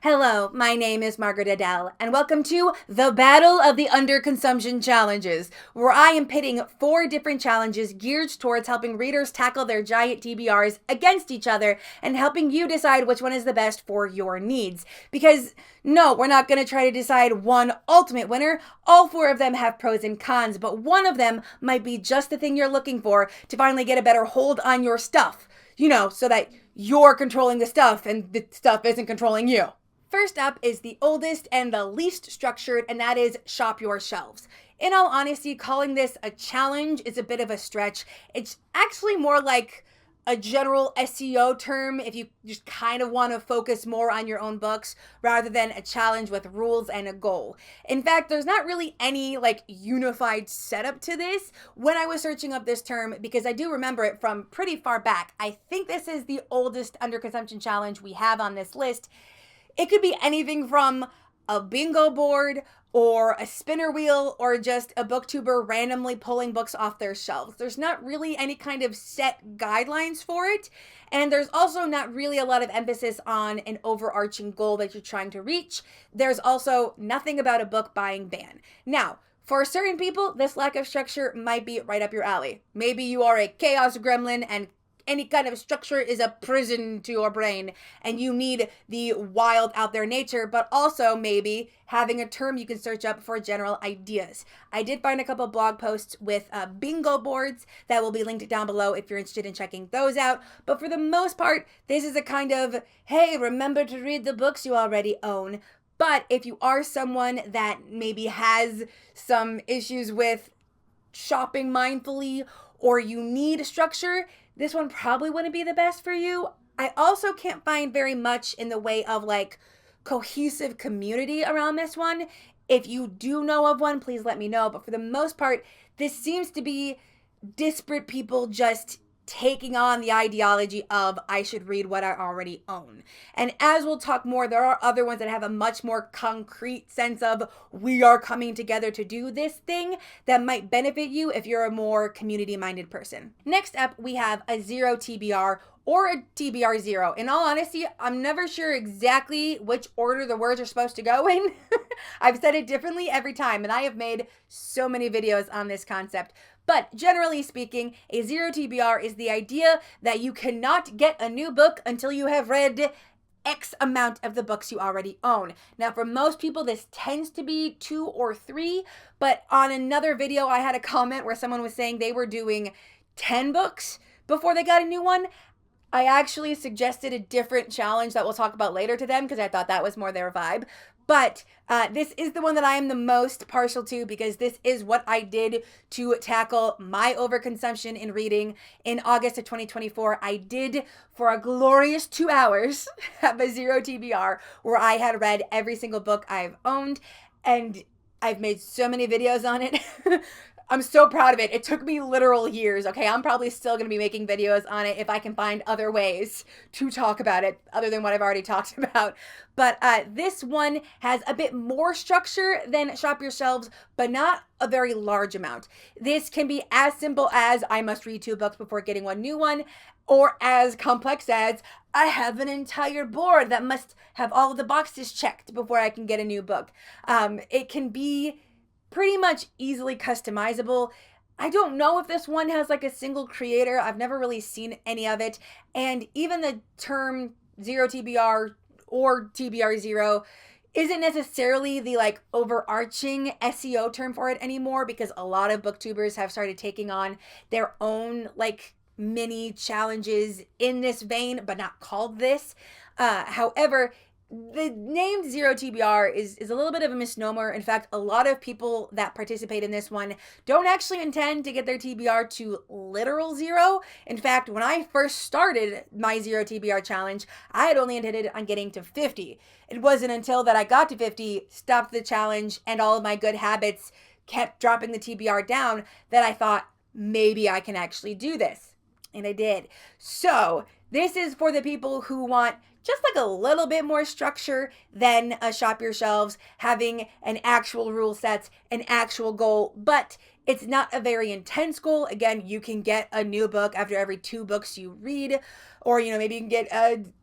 Hello, my name is Margaret Adele, and welcome to the Battle of the Underconsumption Challenges, where I am pitting 4 different challenges geared towards helping readers tackle their giant TBRs against each other and helping you decide which one is the best for your needs. Because no, we're not going to try to decide one ultimate winner. All 4 of them have pros and cons, but one of them might be just the thing you're looking for to finally get a better hold on your stuff. So that you're controlling the stuff and the stuff isn't controlling you. First up is the oldest and the least structured, and that is shop your shelves. In all honesty, calling this a challenge is a bit of a stretch. It's actually more like a general SEO term if you just kind of want to focus more on your own books rather than a challenge with rules and a goal. In fact, there's not really any unified setup to this when I was searching up this term, because I do remember it from pretty far back. I think this is the oldest underconsumption challenge we have on this list. It could be anything from a bingo board or a spinner wheel or just a booktuber randomly pulling books off their shelves. There's not really any kind of set guidelines for it. And there's also not really a lot of emphasis on an overarching goal that you're trying to reach. There's also nothing about a book buying ban. Now, for certain people, this lack of structure might be right up your alley. Maybe you are a chaos gremlin and any kind of structure is a prison to your brain and you need the wild out there nature, but also maybe having a term you can search up for general ideas. I did find a couple blog posts with bingo boards that will be linked down below if you're interested in checking those out. But for the most part, this is a kind of, hey, remember to read the books you already own. But if you are someone that maybe has some issues with shopping mindfully or you need structure, this one probably wouldn't be the best for you. I also can't find very much in the way of cohesive community around this one. If you do know of one, please let me know. But for the most part, this seems to be disparate people just taking on the ideology of I should read what I already own. And as we'll talk more, there are other ones that have a much more concrete sense of we are coming together to do this thing that might benefit you if you're a more community-minded person. Next up, we have a 0 TBR or a TBR 0. In all honesty, I'm never sure exactly which order the words are supposed to go in. I've said it differently every time, and I have made so many videos on this concept. But generally speaking, a 0 TBR is the idea that you cannot get a new book until you have read X amount of the books you already own. Now, for most people, this tends to be 2 or 3, but on another video, I had a comment where someone was saying they were doing 10 books before they got a new one. I actually suggested a different challenge that we'll talk about later to them because I thought that was more their vibe. But this is the one that I am the most partial to because this is what I did to tackle my overconsumption in reading in August of 2024. I did, for a glorious 2 hours, have a 0 TBR where I had read every single book I've owned, and I've made so many videos on it. I'm so proud of it. It took me literal years, okay? I'm probably still going to be making videos on it if I can find other ways to talk about it other than what I've already talked about. But this one has a bit more structure than Shop Your Shelves, but not a very large amount. This can be as simple as I must read 2 books before getting one new one, or as complex as I have an entire board that must have all of the boxes checked before I can get a new book. It can be pretty much easily customizable. I don't know if this one has a single creator. I've never really seen any of it. And even the term 0 TBR or TBR 0 isn't necessarily the overarching SEO term for it anymore because a lot of booktubers have started taking on their own mini challenges in this vein, but not called this. However, the name 0 TBR is a little bit of a misnomer. In fact, a lot of people that participate in this one don't actually intend to get their TBR to literal 0. In fact, when I first started my 0 TBR challenge, I had only intended on getting to 50. It wasn't until that I got to 50, stopped the challenge, and all of my good habits kept dropping the TBR down that I thought maybe I can actually do this. And I did. So this is for the people who want just like a little bit more structure than a Shop Your Shelves, having an actual rule set, an actual goal, but it's not a very intense goal. Again, you can get a new book after every 2 books you read, or, maybe you can get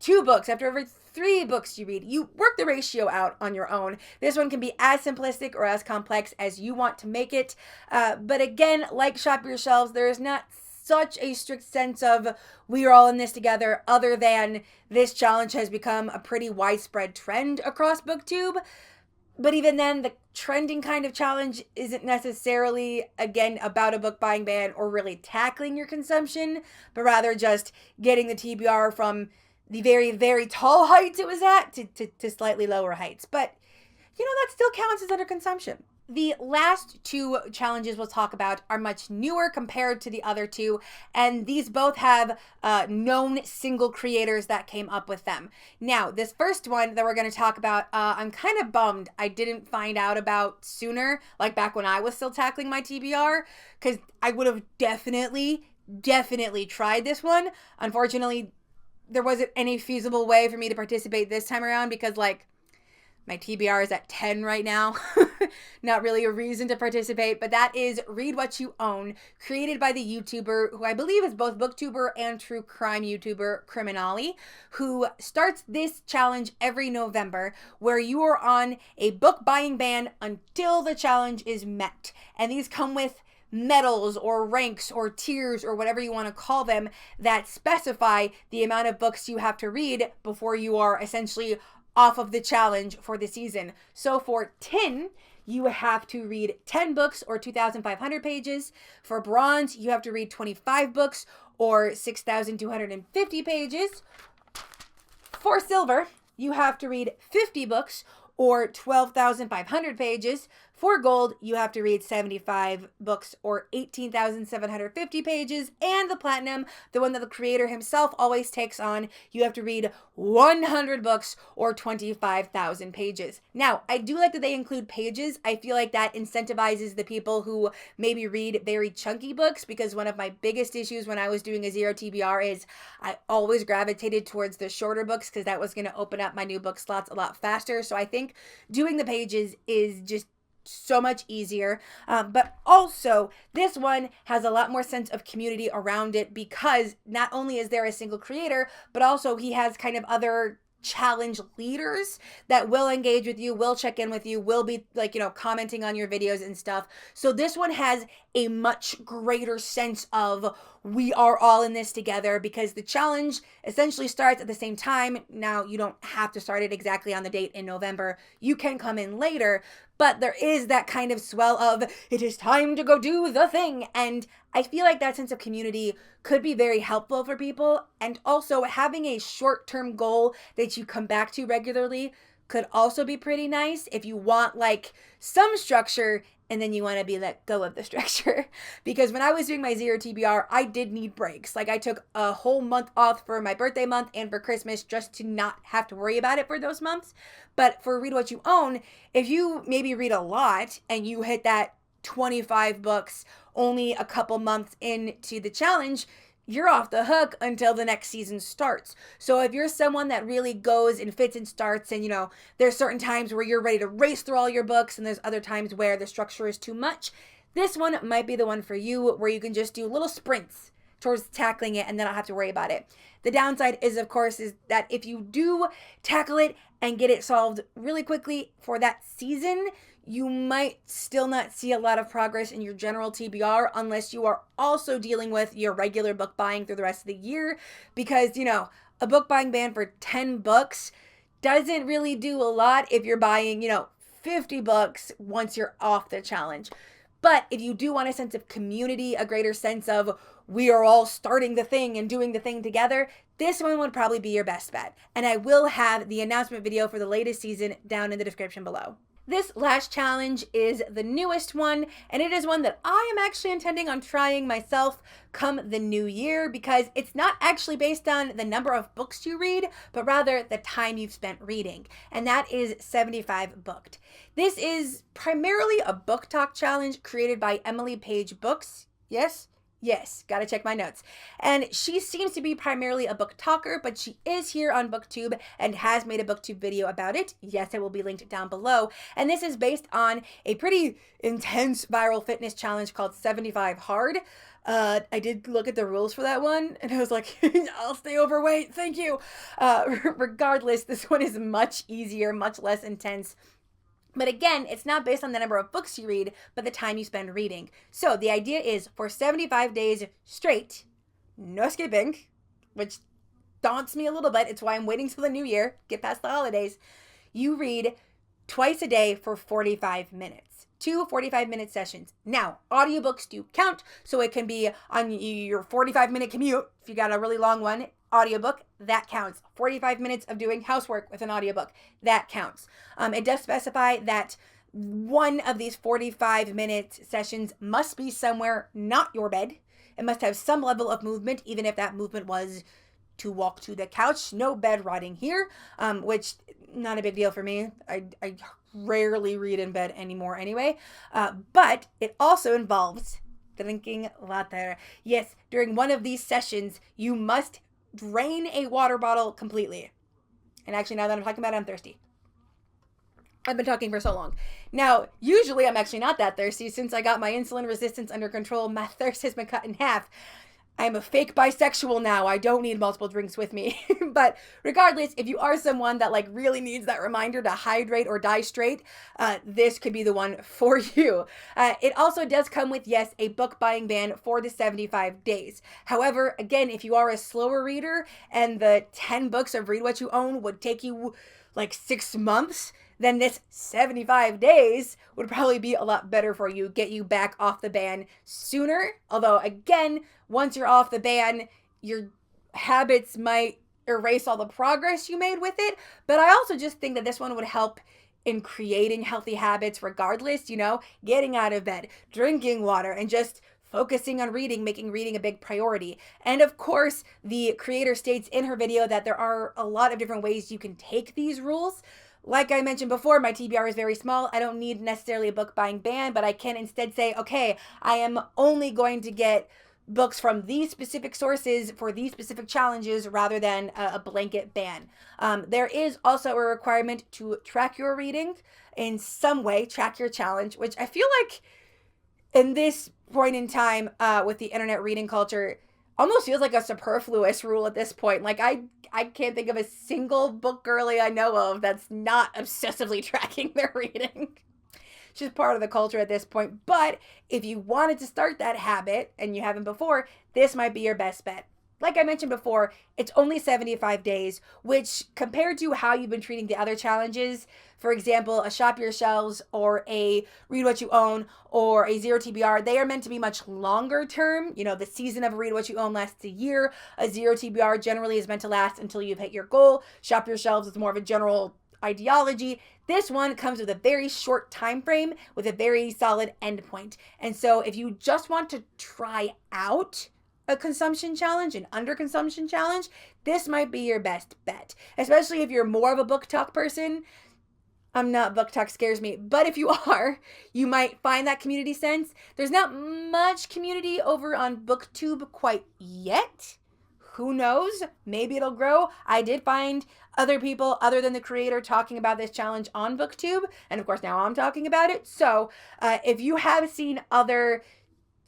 2 books after every 3 books you read. You work the ratio out on your own. This one can be as simplistic or as complex as you want to make it. But again, like Shop Your Shelves, there is not such a strict sense of we are all in this together, other than this challenge has become a pretty widespread trend across BookTube. But even then, the trending kind of challenge isn't necessarily, again, about a book buying ban or really tackling your consumption, but rather just getting the TBR from the very, very tall heights it was at to slightly lower heights. But, that still counts as under consumption. The last 2 challenges we'll talk about are much newer compared to the other 2, and these both have known single creators that came up with them. Now, this first one that we're going to talk about, I'm kind of bummed I didn't find out about sooner, like back when I was still tackling my TBR, because I would have definitely tried this one. Unfortunately, there wasn't any feasible way for me to participate this time around because, my TBR is at 10 right now. Not really a reason to participate, but that is Read What You Own, created by the YouTuber who I believe is both booktuber and true crime YouTuber Criminali, who starts this challenge every November where you are on a book buying ban until the challenge is met. And these come with medals or ranks or tiers or whatever you want to call them that specify the amount of books you have to read before you are essentially off of the challenge for the season. So for tin, you have to read 10 books or 2,500 pages. For bronze, you have to read 25 books or 6,250 pages. For silver, you have to read 50 books or 12,500 pages. For gold, you have to read 75 books or 18,750 pages. And the platinum, the one that the creator himself always takes on, you have to read 100 books or 25,000 pages. Now, I do like that they include pages. I feel like that incentivizes the people who maybe read very chunky books, because one of my biggest issues when I was doing a 0 TBR is I always gravitated towards the shorter books because that was going to open up my new book slots a lot faster. So I think doing the pages is just so much easier, but also this one has a lot more sense of community around it, because not only is there a single creator, but also he has kind of other challenge leaders that will engage with you, will check in with you, will be commenting on your videos and stuff. So this one has a much greater sense of we are all in this together, because the challenge essentially starts at the same time. Now, you don't have to start it exactly on the date in November. You can come in later, but there is that kind of swell of it is time to go do the thing. And I feel like that sense of community could be very helpful for people. And also having a short-term goal that you come back to regularly could also be pretty nice if you want some structure and then you want to be let go of the structure. Because when I was doing my 0 TBR, I did need breaks. I took a whole month off for my birthday month and for Christmas just to not have to worry about it for those months. But for Read What You Own, if you maybe read a lot and you hit that 25 books only a couple months into the challenge, you're off the hook until the next season starts. So if you're someone that really goes and fits and starts, and there's certain times where you're ready to race through all your books and there's other times where the structure is too much, this one might be the one for you, where you can just do little sprints towards tackling it and then not have to worry about it. The downside is, of course, is that if you do tackle it and get it solved really quickly for that season, you might still not see a lot of progress in your general TBR unless you are also dealing with your regular book buying through the rest of the year, because, a book buying ban for 10 books doesn't really do a lot if you're buying, 50 books once you're off the challenge. But if you do want a sense of community, a greater sense of we are all starting the thing and doing the thing together, this one would probably be your best bet. And I will have the announcement video for the latest season down in the description below. This last challenge is the newest one, and it is one that I am actually intending on trying myself come the new year, because it's not actually based on the number of books you read, but rather the time you've spent reading, and that is 75 booked. This is primarily a book talk challenge created by Emily Page Books. Yes, Yes, gotta check my notes. And she seems to be primarily a book talker, but she is here on BookTube and has made a BookTube video about it. Yes, it will be linked down below. And this is based on a pretty intense viral fitness challenge called 75 Hard. I did look at the rules for that one, and I was like, I'll stay overweight, thank you. Regardless, this one is much easier, much less intense. But again, it's not based on the number of books you read, but the time you spend reading. So the idea is for 75 days straight, no skipping, which daunts me a little bit. It's why I'm waiting till the new year, get past the holidays. You read twice a day for 45 minutes. 2 45-minute sessions. Now, audiobooks do count, so it can be on your 45-minute commute. If you got a really long one, audiobook, that counts. 45 minutes of doing housework with an audiobook, that counts. It does specify that one of these 45-minute sessions must be somewhere not your bed. It must have some level of movement, even if that movement was to walk to the couch. No bed rotting here, which not a big deal for me. I rarely read in bed anymore anyway. But it also involves drinking water. Yes, during one of these sessions, you must drain a water bottle completely. And actually, now that I'm talking about it, I'm thirsty. I've been talking for so long. Now, usually I'm actually not that thirsty. Since I got my insulin resistance under control, my thirst has been cut in half. I'm a fake bisexual now. I don't need multiple drinks with me. But regardless, if you are someone that like really needs that reminder to hydrate or die straight, this could be the one for you. It also does come with, yes, a book buying ban for the 75 days. However, again, if you are a slower reader and the 10 books of Read What You Own would take you like 6 months, then this 75 days would probably be a lot better for you, get you back off the ban sooner. Although, again, once you're off the ban, your habits might erase all the progress you made with it. But I also just think that this one would help in creating healthy habits regardless, getting out of bed, drinking water, and just focusing on reading, making reading a big priority. And of course, the creator states in her video that there are a lot of different ways you can take these rules. Like I mentioned before, my TBR is very small. I don't need necessarily a book buying ban, but I can instead say, okay, I am only going to get books from these specific sources for these specific challenges rather than a blanket ban. There is also a requirement to track your reading in some way, track your challenge, which I feel like in this point in time with the internet reading culture, almost feels like a superfluous rule at this point. Like I can't think of a single book girly I know of that's not obsessively tracking their reading. It's just part of the culture at this point. But if you wanted to start that habit and you haven't before, this might be your best bet. Like I mentioned before, it's only 75 days, which compared to how you've been treating the other challenges, for example, a Shop Your Shelves or a Read What You Own or a Zero TBR, they are meant to be much longer term. The season of Read What You Own lasts a year. A Zero TBR generally is meant to last until you've hit your goal. Shop Your Shelves is more of a general ideology. This one comes with a very short time frame with a very solid endpoint. And so if you just want to try out a consumption challenge, an underconsumption challenge, this might be your best bet, especially if you're more of a book talk person. I'm not, book talk scares me, but if you are, you might find that community sense. There's not much community over on BookTube quite yet. Who knows? Maybe it'll grow. I did find other people other than the creator talking about this challenge on BookTube, and of course now I'm talking about it. So if you have seen other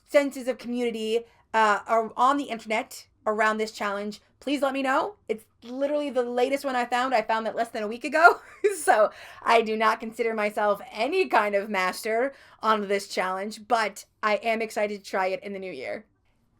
senses of community on the internet around this challenge, please let me know. It's literally the latest one I found. I found that less than a week ago. So I do not consider myself any kind of master on this challenge, but I am excited to try it in the new year.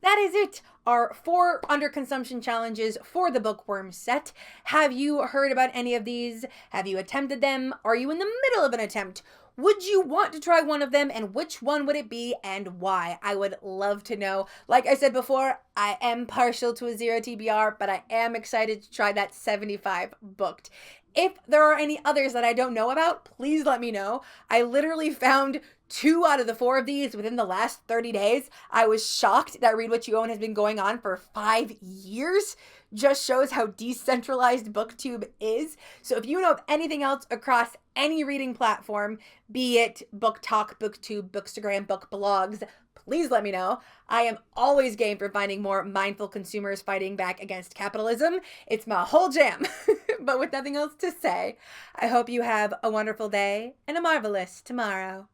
That is it. Our 4 underconsumption challenges for the Bookworm set. Have you heard about any of these? Have you attempted them? Are you in the middle of an attempt? Would you want to try one of them, and which one would it be and why? I would love to know. Like I said before, I am partial to a Zero TBR, but I am excited to try that 75 booked. If there are any others that I don't know about, please let me know. I literally found 2 out of the 4 of these within the last 30 days. I was shocked that Read What You Own has been going on for 5 years. Just shows how decentralized BookTube is. So if you know of anything else across any reading platform, be it BookTok, BookTube, Bookstagram, Book Blogs, please let me know. I am always game for finding more mindful consumers fighting back against capitalism. It's my whole jam. But with nothing else to say, I hope you have a wonderful day and a marvelous tomorrow.